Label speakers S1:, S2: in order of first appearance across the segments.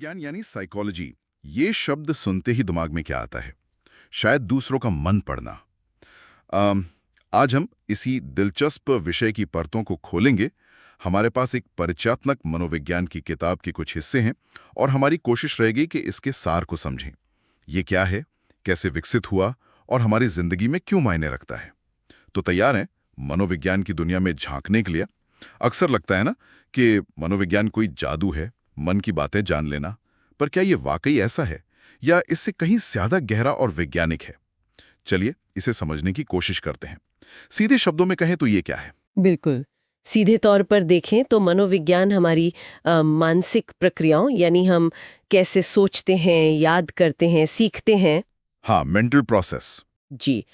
S1: मनोविज्ञान यानी साइकोलॉजी, ये शब्द सुनते ही दिमाग में क्या आता है? शायद दूसरों का मन पढ़ना। अम, आज हम इसी दिलचस्प विषय की परतों को खोलेंगे। हमारे पास एक परिचयात्मक मनोविज्ञान की किताब के कुछ हिस्से हैं और हमारी कोशिश रहेगी कि इसके सार को समझें। ये क्या है, कैसे विकसित हुआ और हमारी जिंदगी में क्यों मायने रखता है। तो तैयार हैं मनोविज्ञान की दुनिया में झांकने के लिए? अक्सर लगता है ना कि मनोविज्ञान कोई जादू है, मन की बातें जान लेना। पर क्या ये वाकई ऐसा है या इससे कहीं ज्यादा गहरा और वैज्ञानिक है? चलिए इसे समझने की कोशिश करते हैं। सीधे शब्दों में कहें तो ये क्या है?
S2: बिल्कुल। सीधे तौर पर देखें तो मनोविज्ञान हमारी मानसिक प्रक्रियाओं यानी हम कैसे सोचते हैं, याद करते हैं, सीखते हैं।
S1: हाँ, मेंटल प्रोसेस।
S2: जी।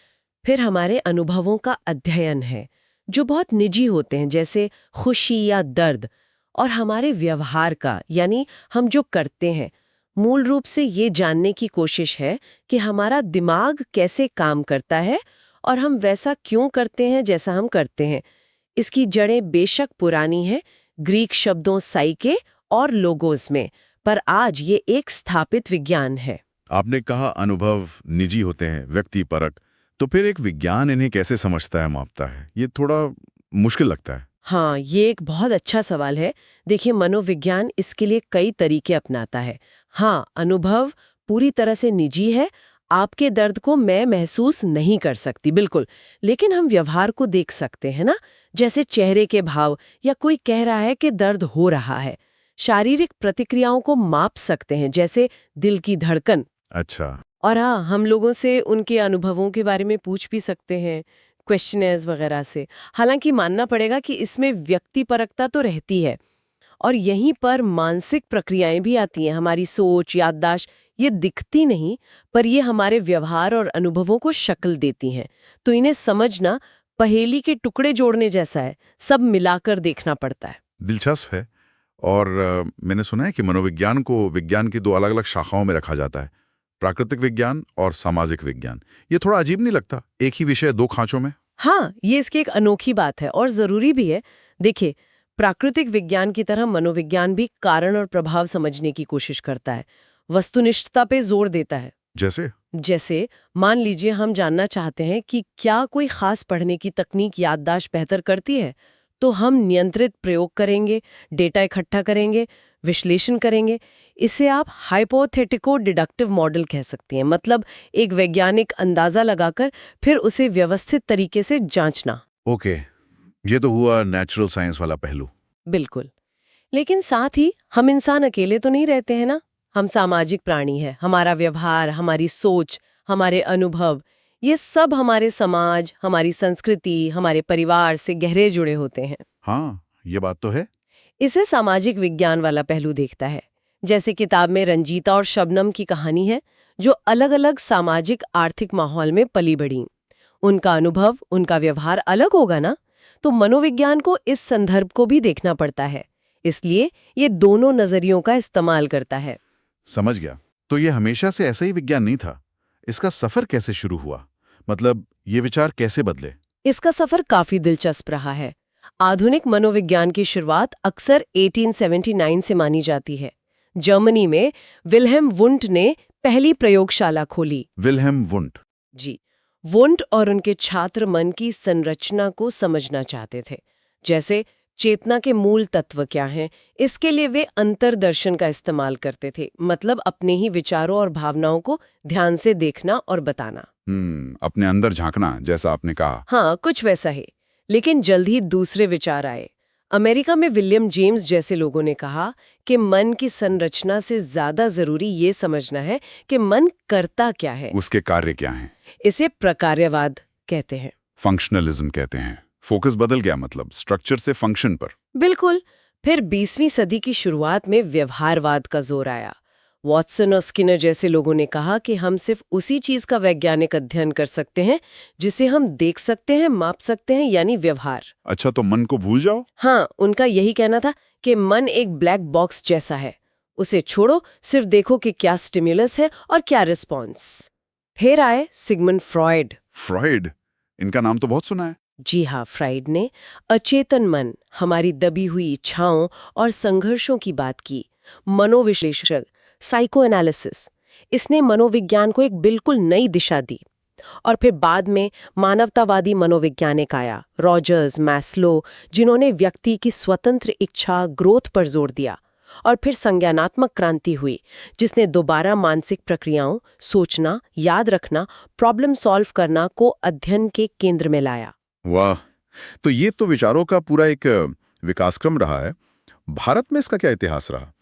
S2: फिर हमारे अनुभवों का अध्ययन है जो बहुत निजी होते हैं, जैसे खुशी या दर्द। और हमारे व्यवहार का यानी हम जो करते हैं, मूल रूप से ये जानने की कोशिश है कि हमारा दिमाग कैसे काम करता है और हम वैसा क्यों करते हैं जैसा हम करते हैं। इसकी जड़ें बेशक पुरानी है, ग्रीक शब्दों साइके और लोगोस में, पर आज ये एक स्थापित विज्ञान है।
S1: आपने कहा अनुभव निजी होते हैं, व्यक्तिपरक। तो फिर एक विज्ञान इन्हें कैसे समझता है, मापता है? ये थोड़ा मुश्किल लगता है।
S2: हाँ, ये एक बहुत अच्छा सवाल है। देखिए, मनोविज्ञान इसके लिए कई तरीके अपनाता है। हाँ, अनुभव पूरी तरह से निजी है। आपके दर्द को मैं महसूस नहीं कर सकती, बिल्कुल। लेकिन हम व्यवहार को देख सकते हैं ना, जैसे चेहरे के भाव या कोई कह रहा है कि दर्द हो रहा है। शारीरिक प्रतिक्रियाओं को माप सकते हैं, जैसे दिल की धड़कन।
S1: अच्छा।
S2: और हाँ, हम लोगों से उनके अनुभवों के बारे में पूछ भी सकते हैं, क्वेश्चनर्स वगैरह से। हालांकि मानना पड़ेगा कि इसमें व्यक्तिपरकता तो रहती है। और यहीं पर मानसिक प्रक्रियाएं भी आती हैं। हमारी सोच, याददाश्त, ये दिखती नहीं, पर ये हमारे व्यवहार और अनुभवों को शक्ल देती हैं। तो इन्हें समझना पहेली के टुकड़े जोड़ने जैसा है, सब मिलाकर देखना पड़ता है।
S1: दिलचस्प है। और मैंने सुना है कि मनोविज्ञान को विज्ञान की दो अलग-अलग शाखाओं में रखा जाता है, प्राकृतिक विज्ञान और सामाजिक विज्ञान। ये थोड़ा अजीब नहीं लगता, एक ही विषय दो खांचों में?
S2: हाँ, ये इसकी एक अनोखी बात है और जरूरी भी है। देखिए, प्राकृतिक विज्ञान की तरह मनोविज्ञान भी कारण और प्रभाव समझने की कोशिश करता है, वस्तुनिष्ठता पे जोर देता है। जैसे मान लीजिए हम जानना चाहते हैं कि क्या कोई खास पढ़ने की तकनीक याददाश्त बेहतर करती है, तो हम नियंत्रित प्रयोग करेंगे, डेटा इकट्ठा करेंगे, विश्लेषण करेंगे। इसे आप हाइपोथेटिको डिडक्टिव मॉडल कह सकती हैं, मतलब एक वैज्ञानिक अंदाजा लगाकर फिर उसे व्यवस्थित तरीके से जांचना।
S1: ओके, ये तो हुआ नेचुरल साइंस वाला पहलू।
S2: बिल्कुल। लेकिन साथ ही हम इंसान अकेले तो नहीं रहते हैं ना। हम सामाजिक प्राणी हैं। हमारा व्यवहार, हमारी सोच, हमारे अनुभव, ये सब हमारे समाज, हमारी संस्कृति, हमारे परिवार से गहरे जुड़े होते हैं।
S1: हाँ, ये बात तो है।
S2: इसे सामाजिक विज्ञान वाला पहलू देखता है। जैसे किताब में रंजीता और शबनम की कहानी है, जो अलग-अलग सामाजिक आर्थिक माहौल में पली बढ़ी। उनका अनुभव, उनका व्यवहार अलग होगा ना, तो मनोविज्ञान को इस संदर्भ को भी देखना पड़ता है। इसलिए ये दोनों नजरियों का इस्तेमाल करता है।
S1: समझ गया। तो ये हमेशा से ऐसा ही विज्ञान नहीं था? इसका सफर कैसे शुरू हुआ? मतलब ये विचार कैसे बदले?
S2: इसका सफर काफी दिलचस्प रहा है। आधुनिक मनोविज्ञान की शुरुआत अक्सर 1879 से मानी जाती है। जर्मनी में विल्हेम वुंट ने पहली प्रयोगशाला खोली।
S1: Wilhelm won't?
S2: जी। वुंट और उनके छात्र मन की संरचना को समझना चाहते थे, जैसे चेतना के मूल तत्व क्या हैं। इसके लिए वे अंतर्दर्शन का इस्तेमाल करते थे, मतलब अपने ही विचारों और भावनाओं को ध्यान से देखना और बताना।
S1: अपने अंदर झांकना, जैसा आपने कहा।
S2: हाँ, कुछ वैसा ही। लेकिन जल्द ही दूसरे विचार आए। अमेरिका में विलियम जेम्स जैसे लोगों ने कहा कि मन की संरचना से ज्यादा जरूरी ये समझना है कि मन करता क्या है,
S1: उसके कार्य क्या हैं।
S2: इसे प्रकार्यवाद कहते हैं।
S1: फंक्शनलिज्म कहते हैं। फोकस बदल गया, मतलब स्ट्रक्चर से फंक्शन पर।
S2: बिल्कुल। फिर 20वीं सदी की शुरुआत में व्यवहारवाद का जोर आया। वॉटसन और स्किनर जैसे लोगों ने कहा कि हम सिर्फ उसी चीज का वैज्ञानिक अध्ययन कर सकते हैं जिसे हम देख सकते हैं, माप सकते हैं, यानी व्यवहार।
S1: अच्छा, तो मन को भूल जाओ?
S2: हाँ, उनका यही कहना था कि मन एक ब्लैक बॉक्स जैसा है, उसे छोड़ो, सिर्फ देखो कि क्या स्टिम्युलस है और क्या रिस्पॉन्स। फिर आए सिगमंड फ्रॉयड।
S1: फ्रॉयड? इनका नाम तो बहुत सुना है।
S2: जी हाँ, फ्राइड ने अचेतन मन, हमारी दबी हुई इच्छाओं और संघर्षों की बात की। मनोविश्लेषक साइको एनालिसिस, इसने मनोविज्ञान को एक बिल्कुल नई दिशा दी। और फिर बाद में मानवतावादी मनोवैज्ञानिक आया, रॉजर्स, मैस्लो, जिन्होंने व्यक्ति की स्वतंत्र इच्छा, ग्रोथ पर जोर दिया। और फिर संज्ञानात्मक क्रांति हुई, जिसने दोबारा मानसिक प्रक्रियाओं, सोचना, याद रखना, प्रॉब्लम सॉल्व करना को अध्ययन के केंद्र में लाया।
S1: वाह, तो ये तो विचारों का पूरा एक विकासक्रम रहा है। भारत में इसका क्या इतिहास रहा?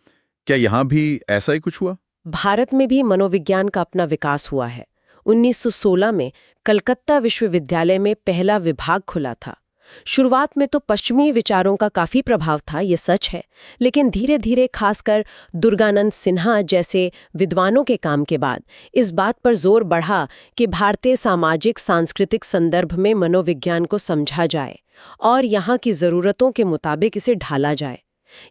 S1: क्या यहाँ भी ऐसा ही कुछ हुआ?
S2: भारत में भी मनोविज्ञान का अपना विकास हुआ है। 1916 में कलकत्ता विश्वविद्यालय में पहला विभाग खुला था। शुरुआत में तो पश्चिमी विचारों का काफी प्रभाव था, ये सच है, लेकिन धीरे धीरे खासकर दुर्गानंद सिन्हा जैसे विद्वानों के काम के बाद इस बात पर जोर बढ़ा कि भारतीय सामाजिक सांस्कृतिक संदर्भ में मनोविज्ञान को समझा जाए और यहाँ की ज़रूरतों के मुताबिक इसे ढाला जाए।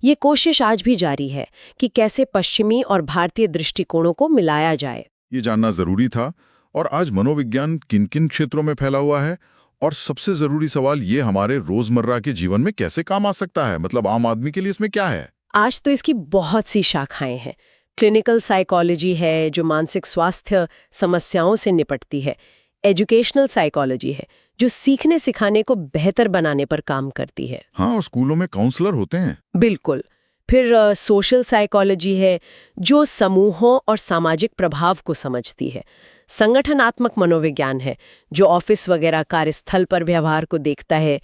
S2: ये कोशिश आज भी जारी है कि कैसे पश्चिमी और भारतीय दृष्टिकोणों को मिलाया जाए।
S1: ये जानना जरूरी था। और आज मनोविज्ञान किन किन क्षेत्रों में फैला हुआ है, और सबसे जरूरी सवाल ये हमारे रोजमर्रा के जीवन में कैसे काम आ सकता है? मतलब आम आदमी के लिए इसमें क्या है?
S2: आज तो इसकी बहुत सी शाखाएं हैं। क्लिनिकल साइकोलॉजी है जो मानसिक स्वास्थ्य समस्याओं से निपटती है। एजुकेशनल साइकोलॉजी है जो सीखने सिखाने को बेहतर बनाने पर काम करती है।
S1: हाँ, और स्कूलों में काउंसलर होते हैं।
S2: बिल्कुल। फिर सोशल साइकोलॉजी है जो समूहों और सामाजिक प्रभाव को समझती है। संगठनात्मक मनोविज्ञान है जो ऑफिस वगैरह कार्यस्थल पर व्यवहार को देखता है।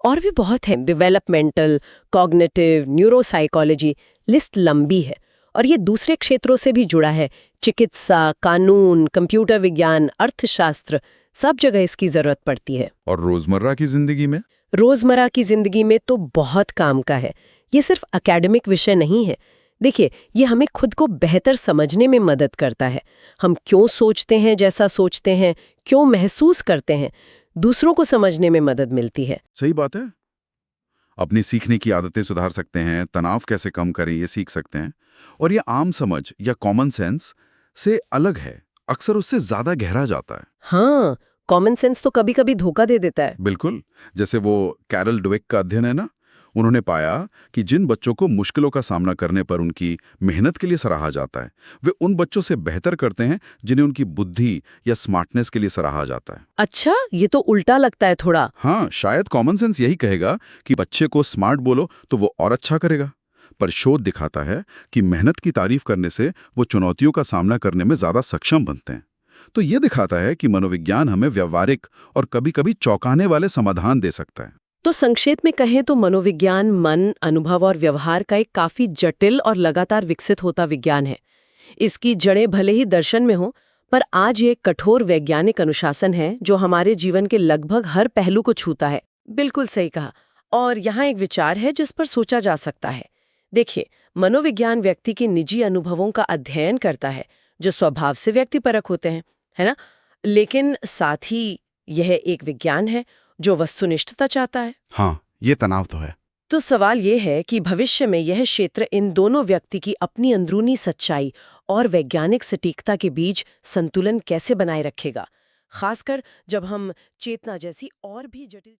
S2: और भी बहुत है, डेवलपमेंटल, कॉग्निटिव, न्यूरोसाइकोलॉजी, लिस्ट लंबी है। और ये दूसरे क्षेत्रों से भी जुड़ा है, चिकित्सा, कानून, कंप्यूटर विज्ञान, अर्थशास्त्र, सब जगह इसकी जरूरत पड़ती है।
S1: और रोजमर्रा की जिंदगी में?
S2: रोजमर्रा की जिंदगी में तो बहुत काम का है। ये सिर्फ एकेडमिक विषय नहीं है। देखिए, ये हमें खुद को बेहतर समझने में मदद करता है। हम क्यों सोचते हैं जैसा सोचते हैं, क्यों महसूस करते हैं, दूसरों को समझने में मदद मिलती है।
S1: सही बात है। अपनी सीखने की आदतें सुधार सकते हैं, तनाव कैसे कम करें ये सीख सकते हैं। और ये आम समझ या कॉमन सेंस से अलग है, अक्सर उससे ज्यादा गहरा जाता है।
S2: हाँ, कॉमन सेंस तो कभी कभी धोखा दे देता है।
S1: बिल्कुल। जैसे वो कैरल ड्वेक का अध्ययन है ना, उन्होंने पाया कि जिन बच्चों को मुश्किलों का सामना करने पर उनकी मेहनत के लिए सराहा जाता है, वे उन बच्चों से बेहतर करते हैं जिन्हें उनकी बुद्धि या स्मार्टनेस के लिए सराहा जाता है।
S2: अच्छा, ये तो उल्टा लगता है थोड़ा।
S1: हाँ, शायद कॉमन सेंस यही कहेगा कि बच्चे को स्मार्ट बोलो तो वो और अच्छा करेगा, पर शोध दिखाता है कि मेहनत की तारीफ करने से वो चुनौतियों का सामना करने में ज्यादा सक्षम बनते हैं। तो ये दिखाता है कि मनोविज्ञान हमें व्यवहारिक और कभी-कभी चौंकाने वाले समाधान दे सकता है।
S2: तो संक्षेप में कहें तो मनोविज्ञान मन, अनुभव और व्यवहार का एक काफी जटिल और लगातार विकसित होता विज्ञान है। इसकी जड़ें भले ही दर्शन में हो, पर आज ये कठोर वैज्ञानिक अनुशासन है जो हमारे जीवन के लगभग हर पहलू को छूता है। बिल्कुल सही कहा। और यहाँ एक विचार है जिस पर सोचा जा सकता है। देखिए, मनोविज्ञान व्यक्ति के निजी अनुभवों का अध्ययन करता है जो स्वभाव से व्यक्तिपरक होते हैं, है ना? लेकिन साथ ही यह एक विज्ञान है जो वस्तुनिष्ठता चाहता है।
S1: हाँ, ये तनाव तो है।
S2: तो सवाल ये है कि भविष्य में यह क्षेत्र इन दोनों व्यक्ति की अपनी अंदरूनी सच्चाई और वैज्ञानिक सटीकता के बीच संतुलन कैसे बनाए रखेगा, खासकर जब हम चेतना जैसी और भी जटिल